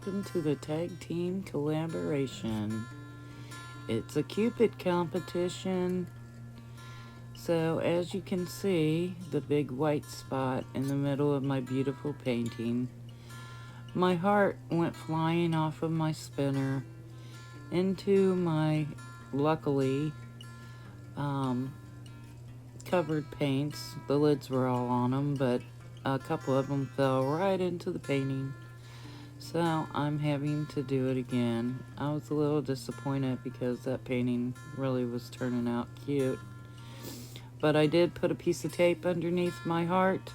welcome to the tag team collaboration. It's a Cupid competition. So as you can see, the big white spot in the middle of my beautiful painting, my heart went flying off of my spinner into my, luckily, covered paints. The lids were all on them, but a couple of them fell right into the painting. So I'm having to do it again. I was a little disappointed because that painting really was turning out cute. But I did put a piece of tape underneath my heart.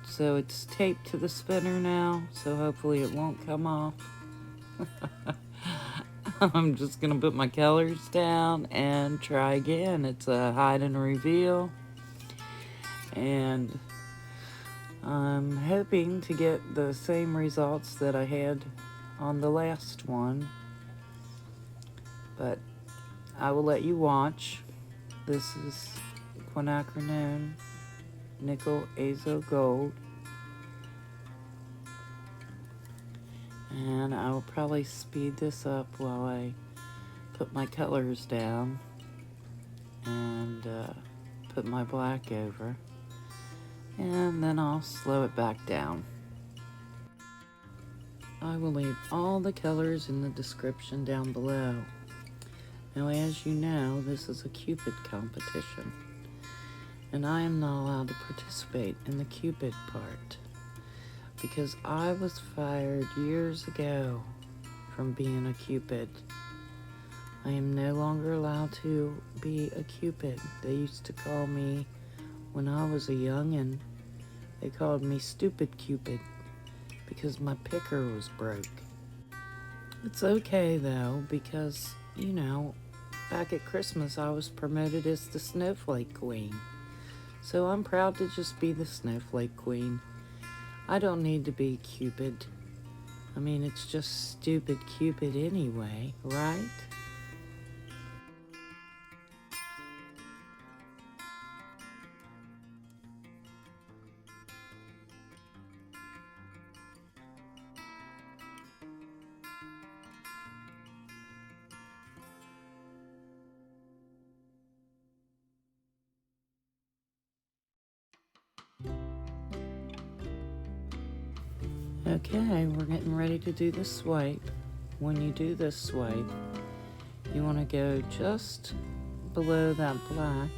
So it's taped to the spinner now, so hopefully it won't come off. I'm just gonna put my colors down and try again. It's a hide and reveal. And I'm hoping to get the same results that I had on the last one. But I will let you watch. This is quinacridone nickel azo gold. And I will probably speed this up while I put my colors down and put my black over. And then I'll slow it back down. I will leave all the colors in the description down below. Now, as you know, this is a Cupid competition, and I am not allowed to participate in the Cupid part because I was fired years ago from being a Cupid. I am no longer allowed to be a Cupid. They used to call me, when I was a youngin', they called me Stupid Cupid because my picker was broke. It's okay though, because, you know, back at Christmas I was promoted as the Snowflake Queen. So I'm proud to just be the Snowflake Queen. I don't need to be Cupid. I mean, it's just stupid Cupid anyway, right? Okay, we're getting ready to do the swipe. When you do this swipe, you want to go just below that black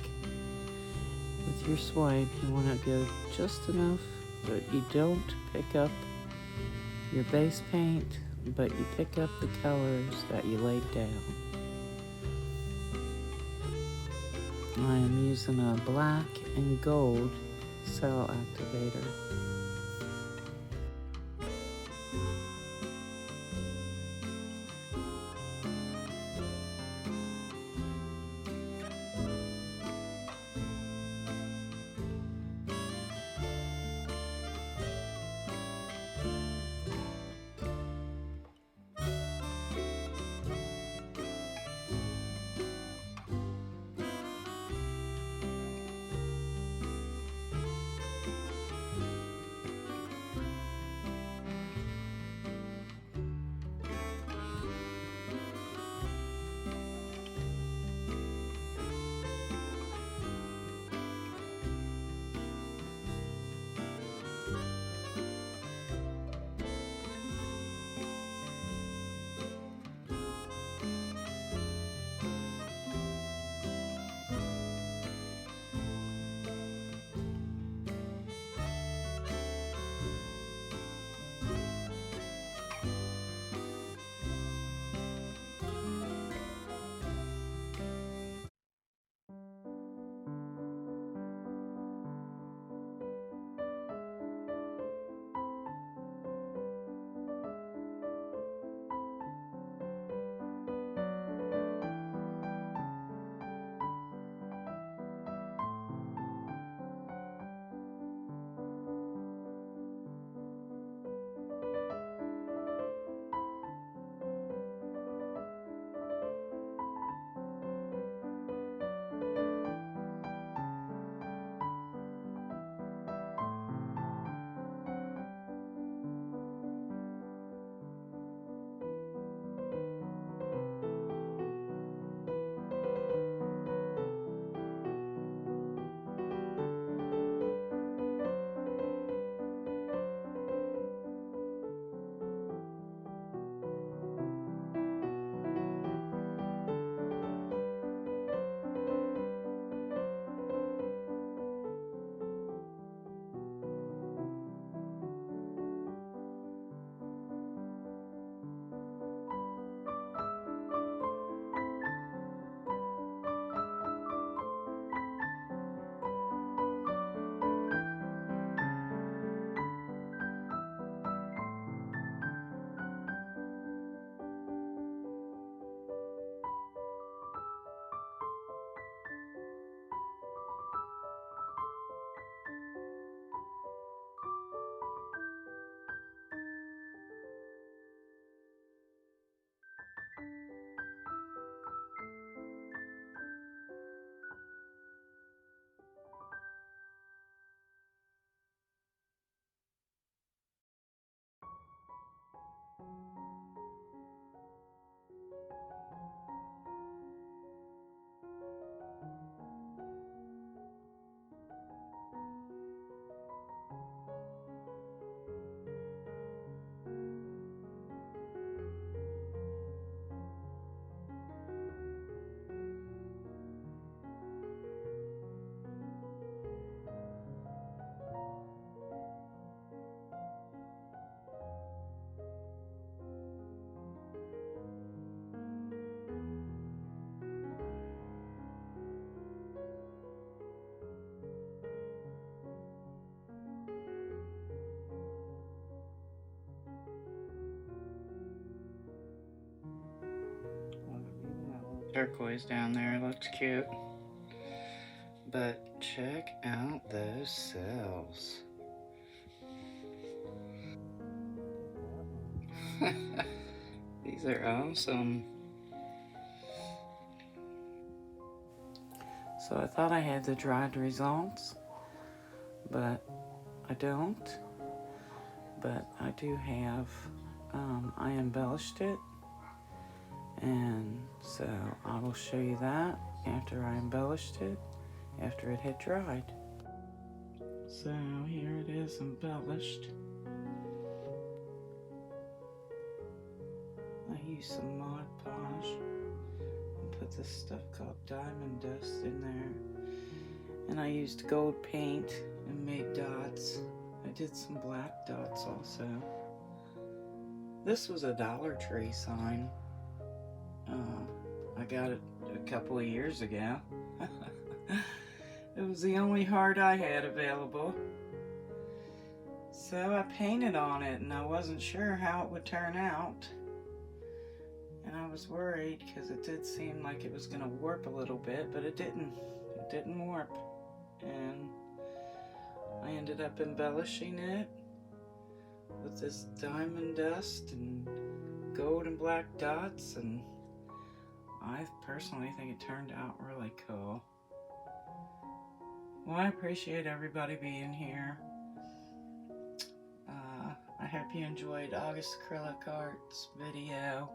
with your swipe. You want to go just enough that you don't pick up your base paint, but you pick up the colors that you laid down. I am using a black and gold cell activator. Turquoise down there looks cute, but check out those cells. These are awesome. So I thought I had the dried results, but I don't. But I do have, I embellished it, and so I will show you that after I embellished it, after it had dried. So here it is embellished. I used some Mod Podge and put this stuff called diamond dust in there. And I used gold paint and made dots. I did some black dots also. This was a Dollar Tree sign. I got it a couple of years ago. It was the only heart I had available. So I painted on it, and I wasn't sure how it would turn out. And I was worried because it did seem like it was going to warp a little bit, but it didn't. It didn't warp. And I ended up embellishing it with this diamond dust and gold and black dots, and I personally think it turned out really cool. Well, I appreciate everybody being here. I hope you enjoyed August Acrylic Art's video,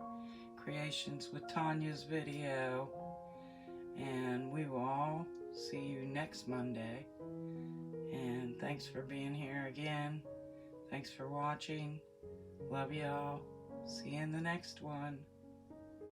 Creations with Tanya's video, and we will all see you next Monday. And thanks for being here again. Thanks for watching. Love y'all. See you in the next one.